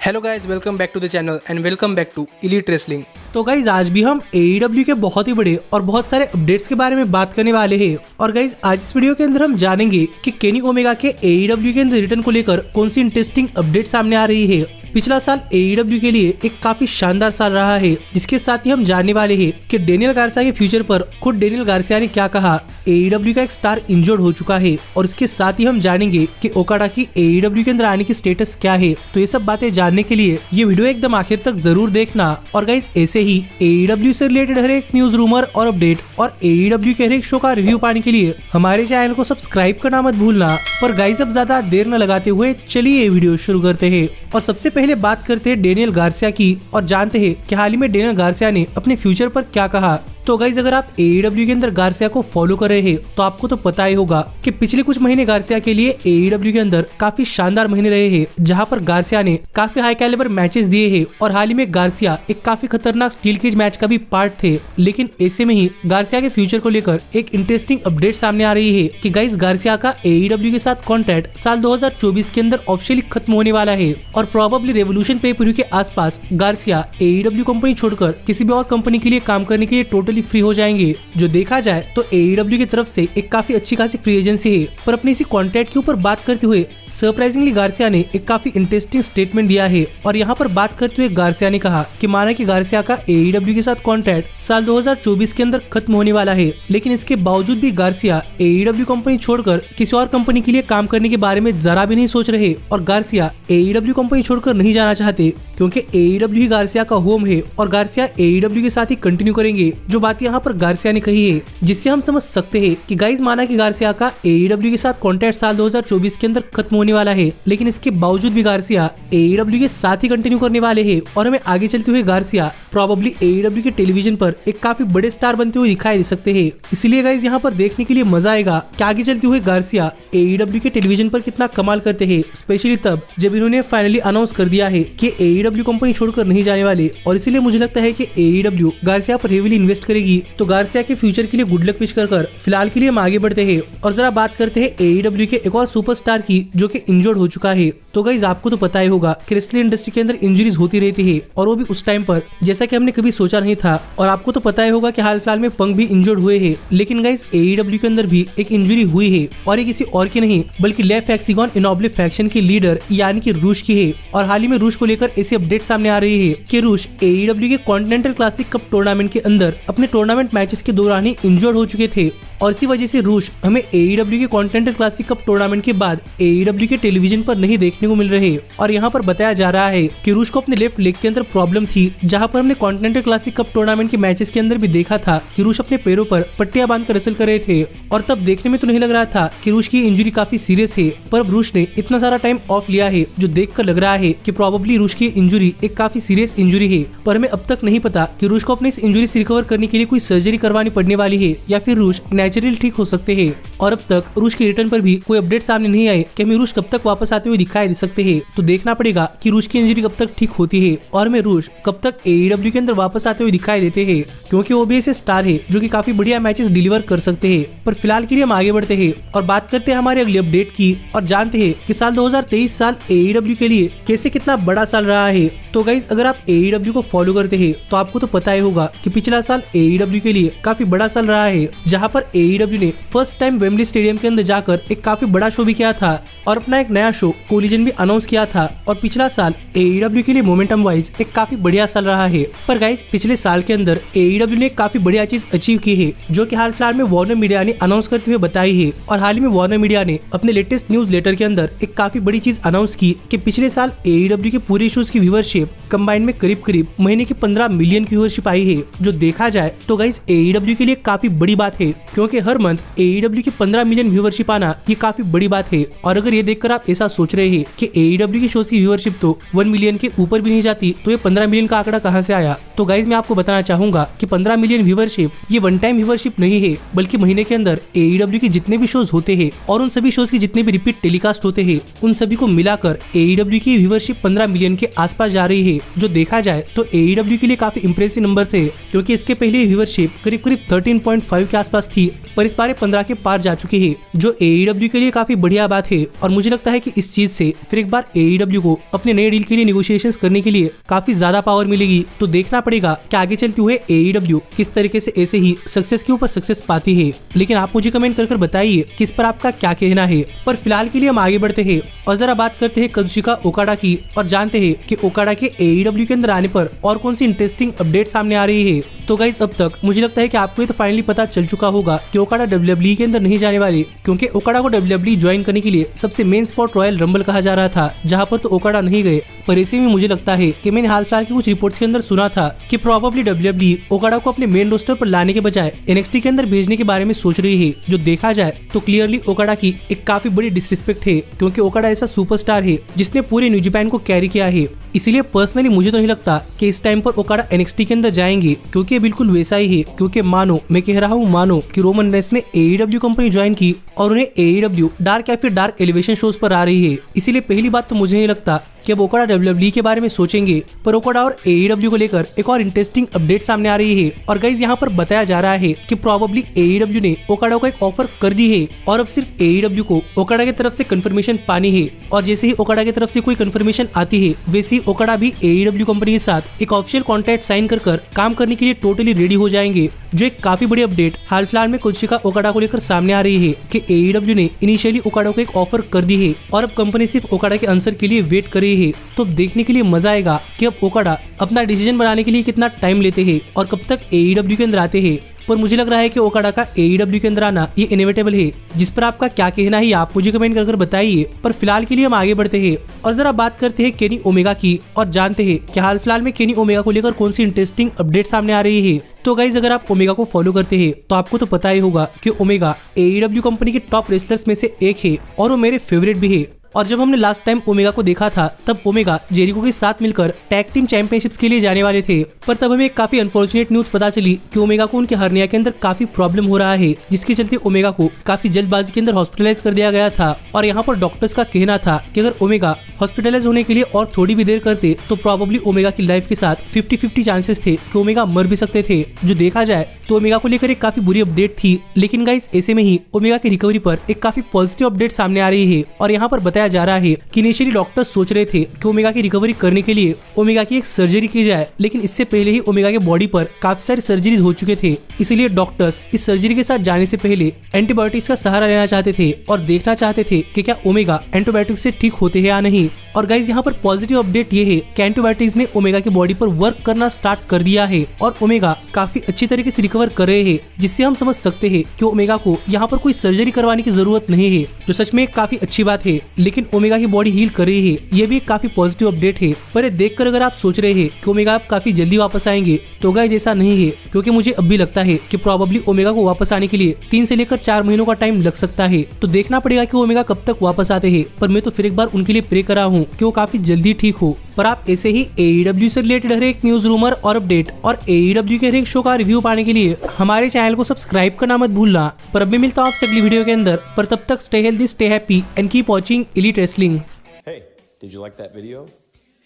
Hello guys, welcome back to the channel and welcome back to Elite Wrestling. तो guys आज भी हम AEW के बहुत ही बड़े और बहुत सारे अपडेट्स के बारे में बात करने वाले हैं। और गाइज आज इस वीडियो के अंदर हम जानेंगे कि केनी ओमेगा के AEW के अंदर रिटर्न को लेकर कौन सी इंटरेस्टिंग अपडेट सामने आ रही है। पिछला साल AEW के लिए एक काफी शानदार साल रहा है, जिसके साथ ही हम जानने वाले हैं कि डेनियल गार्सिया के फ्यूचर पर खुद डेनियल गार्सिया ने क्या कहा। AEW का एक स्टार इंजर्ड हो चुका है और इसके साथ ही हम जानेंगे कि ओकाडा की AEW के अंदर आने की स्टेटस क्या है। तो ये सब बातें जानने के लिए ये वीडियो एकदम आखिर तक जरूर देखना। और गाइस ऐसे ही AEW से रिलेटेड हर एक न्यूज, रूमर और अपडेट और AEW के हर एक शो का रिव्यू पाने के लिए हमारे चैनल को सब्सक्राइब करना मत भूलना। पर गाइस अब ज्यादा देर न लगाते हुए चलिए ये वीडियो शुरू करते हैं। और सबसे पहले बात करते हैं डेनियल गार्सिया की और जानते हैं कि हाल ही में डेनियल गार्सिया ने अपने फ्यूचर पर क्या कहा। तो गाइज अगर आप AEW के अंदर गार्सिया को फॉलो कर रहे हैं तो आपको तो पता ही होगा कि पिछले कुछ महीने गार्सिया के लिए AEW के अंदर काफी शानदार महीने रहे हैं, जहां पर गार्सिया ने काफी हाई कैलिबर मैचेस दिए हैं। और हाल ही में गार्सिया एक काफी खतरनाक स्टील केज मैच का भी पार्ट थे। लेकिन ऐसे में ही गार्सिया के फ्यूचर को लेकर एक इंटरेस्टिंग अपडेट सामने आ रही है कि गाइज गार्सिया का AEW के साथ कॉन्ट्रैक्ट साल 2024 के अंदर ऑफिशियली खत्म होने वाला है और प्रोबेबली रेवोल्यूशन पे पर व्यू के आसपास गार्सिया AEW कंपनी छोड़कर किसी भी और कंपनी के लिए काम करने के लिए टोटली फ्री हो जाएंगे। जो देखा जाए तो AEW की तरफ से एक काफी अच्छी खासी फ्री एजेंसी है। पर अपने इसी कॉन्ट्रैक्ट के ऊपर बात करते हुए सरप्राइजिंगली गार्सिया ने एक काफी इंटरेस्टिंग स्टेटमेंट दिया है। और यहाँ पर बात करते हुए गार्सिया ने कहा कि माना कि गार्सिया का AEW के साथ कॉन्ट्रैक्ट साल 2024 के अंदर खत्म होने वाला है, लेकिन इसके बावजूद भी गार्सिया AEW कंपनी छोड़कर किसी और कंपनी के लिए काम करने के बारे में जरा भी नहीं सोच रहे। और गार्सिया AEW कंपनी छोड़कर नहीं जाना चाहते, क्योंकि AEW ही गार्सिया का होम है और गार्सिया AEW के साथ ही कंटिन्यू करेंगे। जो बात यहाँ पर गार्सिया ने कही है, जिससे हम समझ सकते हैं कि गाइज माना कि गार्सिया का AEW के साथ कॉन्ट्रैक्ट साल 2024 के अंदर खत्म होने वाला है, लेकिन इसके बावजूद भी गार्सिया AEW के साथ ही कंटिन्यू करने वाले हैं। और हमें आगे चलते हुए गार्सिया प्रोबेबली AEW के टेलीविजन पर एक काफी बड़े स्टार बनते हुए दिखाई दे सकते हैं। इसलिए गाइज यहाँ पर देखने के लिए मजा आएगा कि आगे चलते हुए गार्सिया AEW के टेलीविजन पर कितना कमाल करते हैं, स्पेशली तब जब इन्होंने फाइनली अनाउंस कर दिया है कि AEW कंपनी छोड़कर नहीं जाने वाले। और इसीलिए मुझे लगता है कि AEW गार्सिया पर हेवीली इन्वेस्ट करेगी। तो गार्सिया के फ्यूचर के लिए गुड लक विश कर फिलहाल के लिए हम आगे बढ़ते हैं और जरा बात करते हैं AEW के एक और सुपरस्टार की, जो कि इंजर्ड हो चुका है। तो गाइज आपको तो पता ही होगा कि रेसलिंग इंडस्ट्री के अंदर इंजरीज होती रहती है, और वो भी उस टाइम पर जैसा कि हमने कभी सोचा नहीं था। और आपको तो पता ही होगा कि हाल फिलहाल में पंक भी इंजर्ड हुए हैं। लेकिन गाइज AEW के अंदर भी एक इंजरी हुई है, और ये किसी और की नहीं बल्कि लेफ्ट हेक्सागन इनोबले फैक्शन के लीडर यानी कि रूश की है। और हाल ही में रूश को लेकर ऐसी अपडेट सामने आ रही है कि रूश AEW के कॉन्टिनेंटल क्लासिक कप टूर्नामेंट के अंदर अपने टूर्नामेंट मैचेस के दौरान ही इंजर्ड हो चुके थे। और इसी वजह से रूश हमें AEW के कॉन्टिनेंटल क्लासिक कप टूर्नामेंट के बाद AEW के टेलीविजन पर नहीं देखने को मिल रहे। और यहाँ पर बताया जा रहा है कि रूश को अपने लेफ्ट लेग के अंदर प्रॉब्लम थी, जहाँ पर हमने कॉन्टिनेंटल क्लासिक कप टूर्नामेंट के मैचेस के अंदर भी देखा था कि रूश अपने पैरों पर पट्टियां बांधकर रेसल कर रहे थे। और तब देखने में तो नहीं लग रहा था कि रूश की इंजरी काफी सीरियस है, पर अब रूश ने इतना सारा टाइम ऑफ लिया है, जो देखकर लग रहा है कि प्रोबेबली रूश की इंजरी एक काफी सीरियस इंजरी है। पर हमें अब तक नहीं पता कि रूश को अपने इस इंजरी से रिकवर करने के लिए कोई सर्जरी करवानी पड़ने वाली है या फिर रूश नेचुरली ठीक हो सकते हैं। और अब तक रूश के रिटर्न पर भी कोई अपडेट सामने नहीं आए कि हमें रूश कब तक वापस आते हुए दिखाई दे सकते हैं। तो देखना पड़ेगा कि रूश की इंजरी कब तक ठीक होती है और हमें रूश कब तक AEW के अंदर वापस आते हुए दिखाई देते हैं, क्योंकि वो भी ऐसे स्टार है जो कि काफी बढ़िया मैचेस डिलीवर कर सकते हैं। पर फिलहाल के लिए हम आगे बढ़ते हैं और बात करते हैं हमारे अगले अपडेट की और जानते हैं कि साल 2023 साल AEW के लिए कैसे कितना बड़ा साल रहा है। तो गाइज अगर आप AEW को फॉलो करते हैं तो आपको तो पता ही होगा कि पिछला साल AEW के लिए काफी बड़ा साल रहा है, जहाँ पर AEW ने फर्स्ट टाइम वेम्बली स्टेडियम के अंदर जाकर एक काफी बड़ा शो भी किया था और अपना एक नया शो कोलिजन भी अनाउंस किया था। और पिछला साल AEW के लिए मोमेंटम वाइज एक काफी बढ़िया साल रहा है। पर गाइज पिछले साल के अंदर AEW ने एक काफी बढ़िया चीज अचीव की है, जो कि हाल फिलहाल में वार्नर मीडिया ने अनाउंस करते हुए बताई है। और हाल ही में वार्नर मीडिया ने अपने लेटेस्ट न्यूज लेटर के अंदर एक काफी बड़ी चीज अनाउंस की कि पिछले साल AEW के पूरे शोज की व्यूअरशिप कंबाइन में करीब महीने की 15 मिलियन की व्यूअरशिप आई है। जो देखा जाए तो गाइज AEW के लिए काफी बड़ी बात है, क्योंकि हर मंथ AEW की 15 मिलियन व्यूअरशिप आना ये काफी बड़ी बात है। और अगर ये देखकर आप ऐसा सोच रहे हैं कि AEW की शोज की व्यूअरशिप तो 1 मिलियन के ऊपर भी नहीं जाती, तो ये 15 मिलियन का आंकड़ा कहाँ से आया? तो गाइज मैं आपको बताना चाहूंगा कि 15 मिलियन व्यूअरशिप ये वन टाइम व्यूअरशिप नहीं है, बल्कि महीने के अंदर AEW के जितने भी शोज होते हैं और उन सभी शोज के जितने भी रिपीट टेलीकास्ट होते हैं, उन सभी को मिलाकर AEW की व्यूअरशिप 15 मिलियन के आसपास जा रही है। जो देखा जाए तो AEW के लिए काफी इंप्रेसिव नंबर है, क्योंकि इसके पहले व्यूअरशिप करीब 13.5 के आसपास थी पर इस बार 15 के पार जा चुकी है, जो AEW के लिए काफी बढ़िया बात है। और मुझे लगता है कि इस चीज से फिर एक बार AEW को अपने नए डील के लिए निगोशिएशंस करने के लिए काफी ज्यादा पावर मिलेगी। तो देखना पड़ेगा कि आगे चलते हुए AEW किस तरीके से ऐसे ही सक्सेस के ऊपर सक्सेस पाती है। लेकिन आप मुझे कमेंट कर बताइए कि इस पर आपका क्या कहना है। पर फिलहाल के लिए हम आगे बढ़ते हैं और जरा बात करते हैं काजुशिका ओकाडा की और जानते हैं कि ओकाडा के AEW के अंदर आने पर और कौन सी इंटरेस्टिंग अपडेट सामने आ रही है। तो गाइस, अब तक मुझे लगता है कि आपको ये तो फाइनली पता चल चुका होगा कि ओकाडा WWE के अंदर नहीं जाने वाले, क्योंकि ओकाडा को WWE ज्वाइन करने के लिए सबसे मेन स्पॉट रॉयल रंबल कहा जा रहा था, जहां पर तो ओकाडा नहीं गए। पर ऐसे में मुझे लगता है कि मैंने हाल फिलहाल की कुछ रिपोर्ट्स के अंदर सुना था कि प्रोबेबली WWE ओकाडा को अपने मेन रोस्टर पर लाने के बजाय NXT के अंदर भेजने के बारे में सोच रही है। जो देखा जाए तो क्लियरली ओकाडा की एक काफी बड़ी डिसरिस्पेक्ट है, क्योंकि ओकाडा ऐसा सुपरस्टार है जिसने पूरे न्यू जापान को कैरी किया है। इसीलिए पर्सनली मुझे तो नहीं लगता कि इस टाइम पर ओकाडा NXT के अंदर जाएंगे, क्योंकि ये बिल्कुल वैसा ही है। क्योंकि मानो, मैं कह रहा हूँ मानो, कि रोमन रेंस ने AEW कंपनी ज्वाइन की और उन्हें AEW डार्क या फिर डार्क एलिवेशन शोज पर आ रही है। इसीलिए पहली बात तो मुझे नहीं लगता कि अब ओकाडा WWE के बारे में सोचेंगे। पर ओकाडा और AEW को लेकर एक और इंटरेस्टिंग अपडेट सामने आ रही है। और गाइज, यहाँ पर बताया जा रहा है कि प्रोबेबली AEW ने ओकाडा को एक ऑफर कर दी है और अब सिर्फ AEW को ओकाडा की तरफ से कंफर्मेशन पानी है। और जैसे ही ओकाडा की तरफ से कोई कंफर्मेशन आती है, वैसे ही ओकाडा भी AEW कंपनी के साथ एक ऑफिशियल कॉन्ट्रैक्ट साइन कर काम करने के लिए टोटली रेडी हो जाएंगे। जो एक काफी बड़ी अपडेट हाल फिलहाल में काजुशिका ओकाडा को लेकर सामने आ रही है कि AEW ने इनिशियली ओकाडा को एक ऑफर कर दी है और अब कंपनी सिर्फ ओकाडा के आंसर के लिए वेट कर रही है। तो देखने के लिए मजा आएगा कि अब ओकाडा अपना डिसीजन बनाने के लिए कितना टाइम लेते हैं और कब तक AEW के अंदर आते हैं। पर मुझे लग रहा है कि ओकाडा का AEW के अंदर आना ये इनएविटेबल है। जिस पर आपका क्या कहना है आप मुझे कमेंट कर बताइए। पर फिलहाल के लिए हम आगे बढ़ते हैं और जरा बात करते हैं केनी ओमेगा की और जानते हैं कि हाल फिलहाल में केनी ओमेगा को लेकर कौन सी इंटरेस्टिंग अपडेट सामने आ रही है। तो गाइज, अगर आप ओमेगा को फॉलो करते हैं तो आपको तो पता ही होगा कि ओमेगा AEW कंपनी के टॉप रेसलर्स में से एक है और वो मेरे फेवरेट भी है। और जब हमने लास्ट टाइम ओमेगा को देखा था, तब ओमेगा जेरिको के साथ मिलकर टैग टीम चैंपियनशिप्स के लिए जाने वाले थे। पर तब हमें एक काफी अनफॉर्चुनेट न्यूज पता चली कि ओमेगा को उनके हर्निया के अंदर काफी प्रॉब्लम हो रहा है, जिसके चलते ओमेगा को काफी जल्दबाजी के अंदर हॉस्पिटलाइज कर दिया गया था। और यहाँ पर डॉक्टर्स का कहना था कि अगर ओमेगा हॉस्पिटलाइज होने के लिए और थोड़ी भी देर करते तो प्रोबेबली ओमेगा की लाइफ के साथ 50-50 चांसेस थे कि ओमेगा मर भी सकते थे। जो देखा जाए तो ओमेगा को लेकर एक काफी बुरी अपडेट थी। लेकिन गाइस, ऐसे में ही ओमेगा की रिकवरी पर एक काफी पॉजिटिव अपडेट सामने आ रही है। और यहाँ पर बताया जा रहा है कि इनिशियली डॉक्टर्स सोच रहे थे कि ओमेगा की रिकवरी करने के लिए ओमेगा की एक सर्जरी की जाए, लेकिन इससे पहले ही ओमेगा के बॉडी पर काफी सारे सर्जरीज हो चुके थे। इसीलिए डॉक्टर्स इस सर्जरी के साथ जाने से पहले एंटीबायोटिक्स का सहारा लेना चाहते थे और देखना चाहते थे कि क्या ओमेगा एंटीबायोटिक्स से ठीक होते हैं या नहीं। और गाइज, यहाँ पर पॉजिटिव अपडेट ये है कि एंटीबायोटिक्स ने ओमेगा की बॉडी पर वर्क करना स्टार्ट कर दिया है और ओमेगा काफी अच्छी तरीके से रिकवर कर रहे हैं, जिससे हम समझ सकते हैं कि ओमेगा को यहाँ पर कोई सर्जरी करवाने की जरूरत नहीं है, जो सच में एक काफी अच्छी बात है। लेकिन ओमेगा की बॉडी हील कर रही है, ये भी एक काफी पॉजिटिव अपडेट है। पर देखकर अगर आप सोच रहे हैं कि ओमेगा आप काफी जल्दी वापस आएंगे, तो गाइज ऐसा नहीं है, क्योंकि मुझे अब भी लगता है कि प्रोबेबली ओमेगा को वापस आने के लिए 3 से लेकर 4 महीनों का टाइम लग सकता है। तो देखना पड़ेगा कि ओमेगा कब तक वापस आते हैं। पर मैं तो फिर एक बार उनके लिए प्रे कर रहा हूँ कि वो काफी जल्दी ठीक हो। पर आप ऐसे ही AEW से रिलेटेड हर एक न्यूज, रूमर और अपडेट और AEW के हर एक शो का रिव्यू पाने के लिए हमारे चैनल को सब्सक्राइब करना मत भूलना। पर अब भी मिलता हूं आपसे अगली वीडियो के अंदर। पर तब तक stay healthy, stay happy and keep watching elite wrestling. Hey, did you like that video?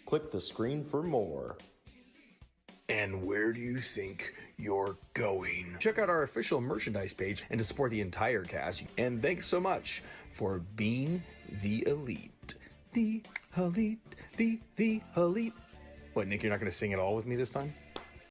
Click the screen for more. And where do you think you're going? Check out our official merchandise page and to support the entire cast. And thanks so much for being the elite. The elite, the elite. What, Nick, you're not going to sing it all with me this time?